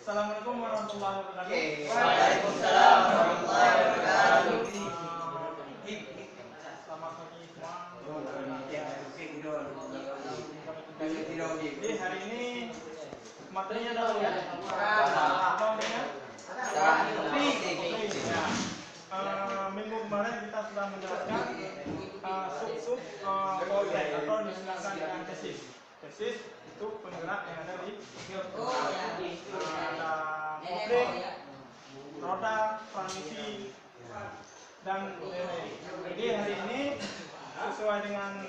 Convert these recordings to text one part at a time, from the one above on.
Assalamualaikum warahmatullahi wabarakatuh. Waalaikumsalam warahmatullahi wabarakatuh. Selamat pagi semua. Jadi hari ini materinya dahulu ya. Apa materinya? Minggu kemarin kita sudah menjelaskan sub-sub proyek atau disilakan dengan tesis. Tesis itu penggerak yang ada di ada kopling, roda, transmisi, dan relay. Jadi hari ini sesuai dengan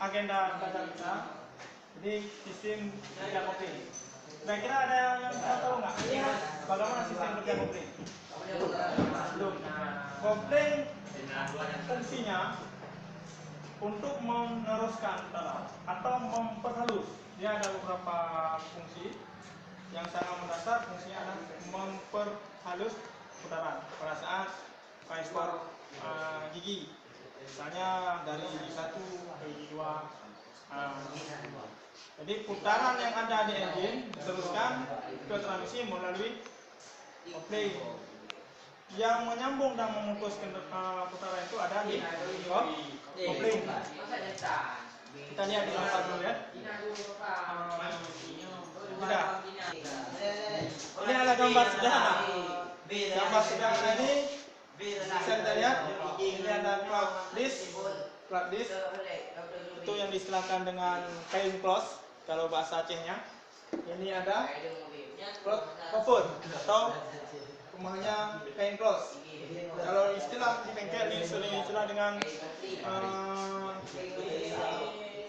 agenda belajar kita, jadi sistem kerja kopling. Kira-kira ada yang bisa tahu nggak? Bagaimana sistem kerja kopling? Belum. Kopling fungsinya untuk meneruskan putaran atau memperhalus. Dia ada beberapa fungsi yang sangat mendasar. Fungsinya adalah memperhalus putaran pada saat ekspor gigi. Misalnya dari gigi 1 ke gigi 2. Jadi putaran yang ada di engine diteruskan ke transmisi melalui kopling. Yang menyambung dan memutus putaran itu ada di kopling. Kita lihat di gambar dulu ya. Tidak. Ini adalah gambar sederhana. Gambar sederhana ini bisa kita lihat. Ini ada plug disk. Itu yang diistilahkan dengan kain close kalau bahasa Acehnya. Ini ada plug open atau rumahnya kain close. Kalau istilah di bengkel ini sering istilah dengan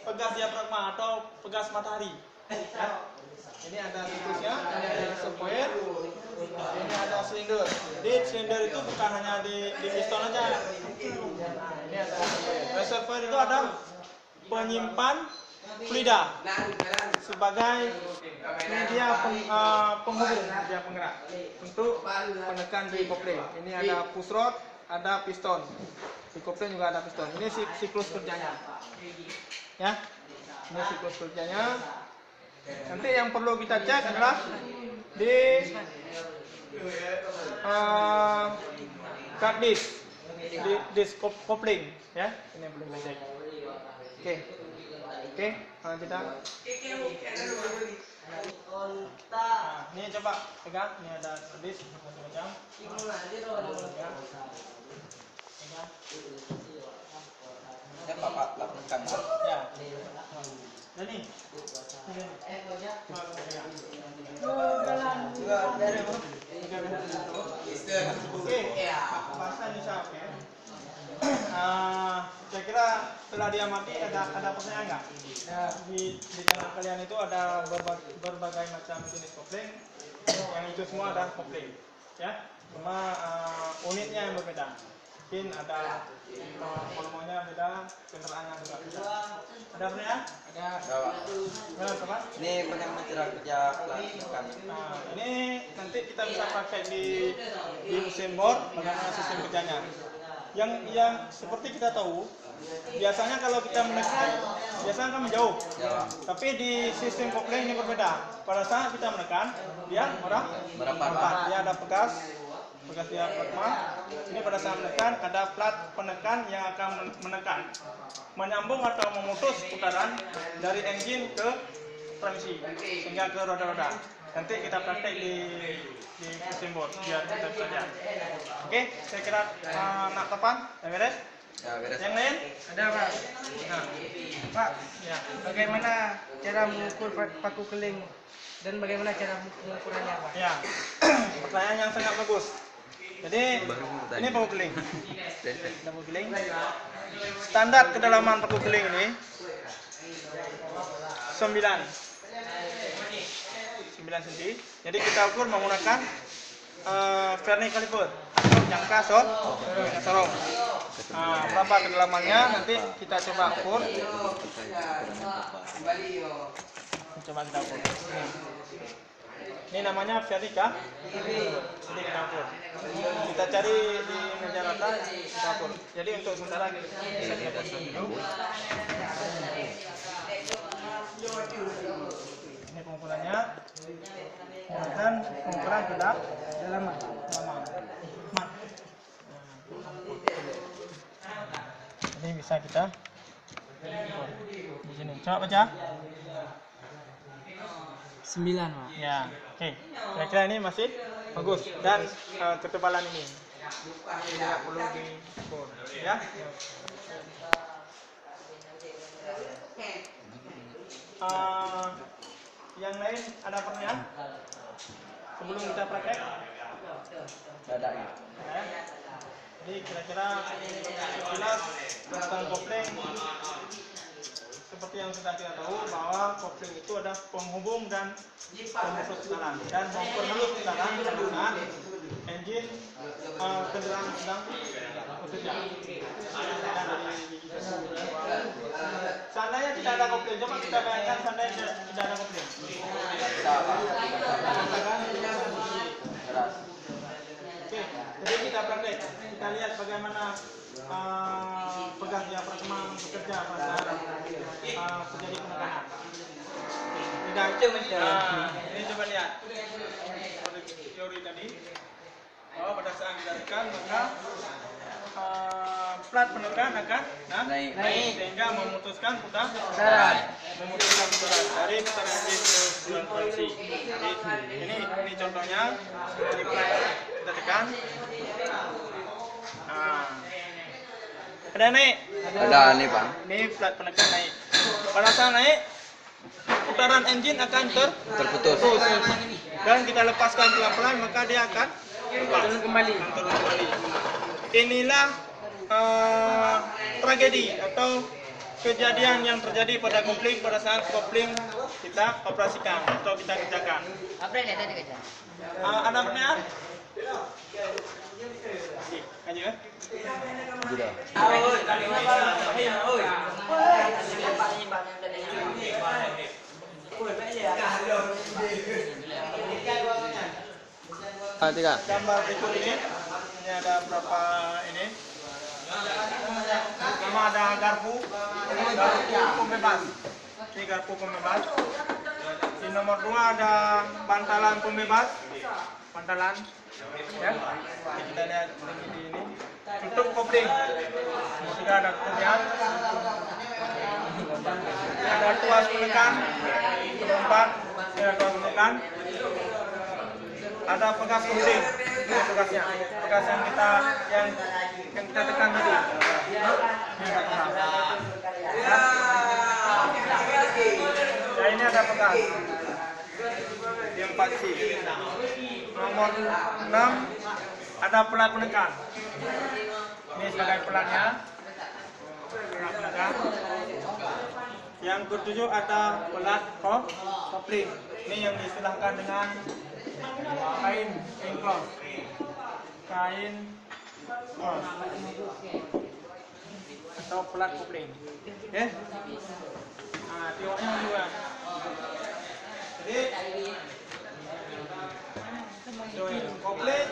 pegas diafragma atau pegas matahari. Ya. Ini ada siklusnya, ini ada reservoir, ini ada silinder. Jadi silinder itu bukan hanya di piston aja. Ini ada reservoir itu ada penyimpan fluida sebagai media penghubung, media penggerak untuk menekan di kopling. Ini ada push rod, ada piston. Di kopling juga ada piston. Ini siklus kerjanya. Ya, ini siklus kerjanya. Nanti yang perlu kita cek adalah di card disk, di disk kopling. Ya, ini yang perlu kita cek. Oke, kita. Ini coba pegang. Ini ada disk macam-macam. Ya. Jadi. Oke. Bahasa Indonesia oke. Saya kira setelah diamati ada pertanyaan nggak? Ya, di channel kalian itu ada berbagai macam jenis kopling. Yang itu semua ada kopling, ya. Cuma unitnya yang berbeda. Mungkin ada volumenya beda, kendaraannya juga beda. Ada pertanyaan? Ada. Apa? Ini bagaimana cara kerja pelan? Nah, ini nanti kita bisa pakai di mesin bor bagaimana sistem kerjanya. Yang seperti kita tahu, biasanya kalau kita menekan, biasanya kan menjauh. Ya. Tapi di sistem kopling ini berbeda. Pada saat kita menekan, dia merapat. Dia ada pegas diafragma. Ini pada saat menekan ada plat penekan yang akan menekan, menyambung atau memutus putaran dari engine ke transmisi sehingga ke roda-roda. Nanti kita praktek di mesin bor biar kita bisa lihat. Oke, saya kira nak tepan, ya beres? Ya, beres. Yang lain? Ada Pak? Nah, Pak, ya. Bagaimana cara mengukur paku keling dan bagaimana cara mengukurannya, Pak? Ya, pertanyaan yang sangat bagus. Jadi ini paku keling. Paku keling. Standar kedalaman paku keling ini 9 cm. Jadi kita ukur menggunakan vernier caliper atau jangka sorong. Berapa kedalamannya nanti kita coba ukur. Coba kita ukur. Ini namanya vernier caliper. Jadi kita ukur. Kita cari di meja rata, kita ukur. Jadi untuk sementara kita lihat dulu. Ini pengukurannya. dan pengukuran Dalaman. mat. Jadi bisa kita di sini. Coba baca. 9, Pak. Ya, oke. Kira-kira ini masih bagus dan ketebalan ini tidak perlu diukur, ya. Yang lain ada pertanyaan sebelum kita praktek? Ada ya. Ya. Jadi kira-kira jelas tentang kopling seperti yang sudah kita tahu bahwa kopling itu ada penghubung dan pemutus tekanan dan memperhalus tekanan pada saat engine kendaraan sedang bekerja. Seandainya tidak ada kopling, coba kita bayangkan seandainya tidak ada kopling. Oke, jadi kita praktek. Kita lihat bagaimana pegas diafragma bekerja pada saat terjadi penekanan. Ini coba lihat teori tadi bahwa pada saat ditekan maka plat penekan akan naik sehingga memutuskan putaran dari putaran ke bulan produksi. Jadi ini contohnya ini plat kita tekan. Ada naik? Ada nih, Pak. Ini plat penekan naik. Pada saat naik putaran engine akan Terputus. dan kita lepaskan pelan-pelan maka dia akan Turun kembali. turun kembali. Inilah tragedi atau kejadian yang terjadi pada kopling pada saat kopling kita operasikan atau kita kerjakan. Ada pertanyaan? Lanjut ya. Sudah. Tiga. Gambar berikut ini ada berapa ini? Pertama ada garpu pembebas. Ini garpu pembebas. Di nomor 2 ada bantalan pembebas. Bantalan. Ya. Kita lihat di ini. Tutup kopling. Sudah ada kemudian. Ada tuas penekan. Keempat, ada tuas penekan. Ada pegas kopling. Ini pegasnya. Pegas yang kita tekan tadi. Ya, ini ada pegas. Di 4C. Nomor 6 ada pelat penekan. Ini sebagai pelatnya. Pelat penekan. Yang ketujuh ada pelat kopling. Ini yang diistilahkan dengan kain cloth. Kain cloth atau pelat kopling. Oke. Nah, tengoknya juga. Jadi kopling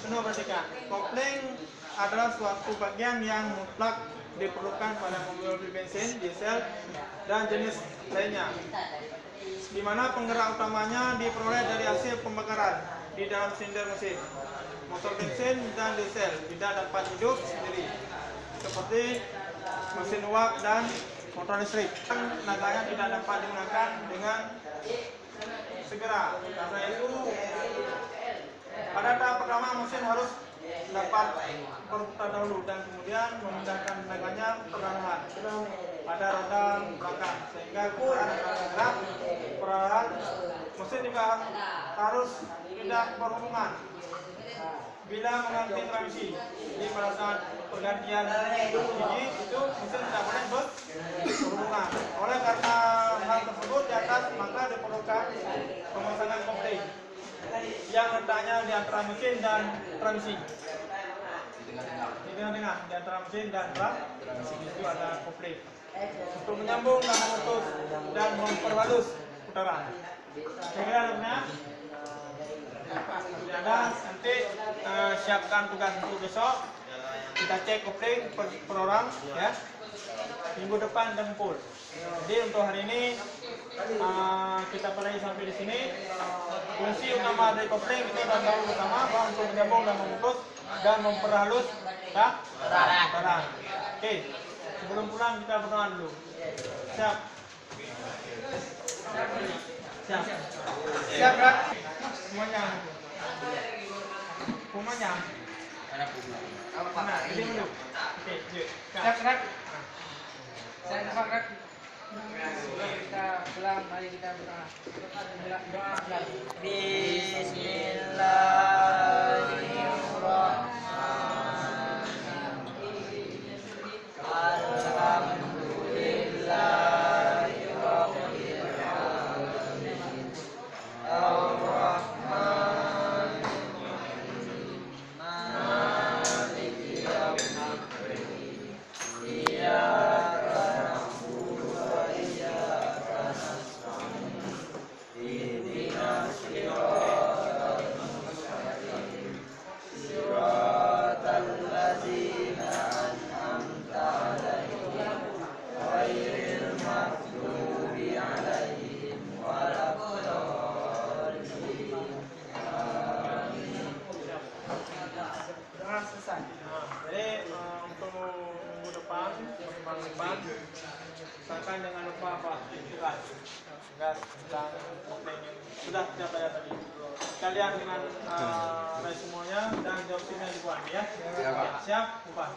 penuh perhatikan. Kopling adalah suatu bagian yang mutlak diperlukan pada mobil bensin, diesel, dan jenis lainnya, di mana penggerak utamanya diperoleh dari hasil pembakaran di dalam silinder mesin. Motor bensin dan diesel tidak dapat hidup sendiri, seperti mesin uap dan motor listrik. Tenaganya tidak dapat digunakan dengan segera. Karena itu, pada tahap pertama mesin harus dapat berputar dahulu dan kemudian memindahkan tenaganya perlahan pada roda belakang sehingga kendaraan bergerak perlahan. Mesin juga harus tidak berhubungan bila mengganti transmisi. Jadi pada saat pergantian gigi itu mesin tidak boleh berhubungan. Oleh karena hal tersebut di atas maka diperlukan pemasangan kopling yang letaknya di antara mesin dan transmisi. Di tengah-tengah di antara mesin dan transmisi itu ada kopling untuk menyambung dan memutus dan memperhalus putaran. Kira-kira ada nanti siapkan tugas untuk besok. Kita cek kopling per orang ya. Minggu depan tempur. Jadi untuk hari ini kita pernah sampai di sini. Fungsi utama dari kopling itu adalah utama apa? Untuk menyambung dan memutus dan memperhalus tataran. Oke, sebelum pulang kita berdoa dulu. Siap? Siap. Siap, Rak? Semuanya. Semuanya. Nah, ini dulu. Oke, yuk. Siap, Rak? Saya nampak, Rak. Kita pulang, mari kita berdoa. Doa. Doa selesai. Nah, jadi untuk minggu depan, usahakan jangan lupa apa? Gas dan kopling yang sudah kita bayar tadi. Kalian dengan semuanya dan jawab sini dibuat ya. Siap, Pak. Siap, bukan?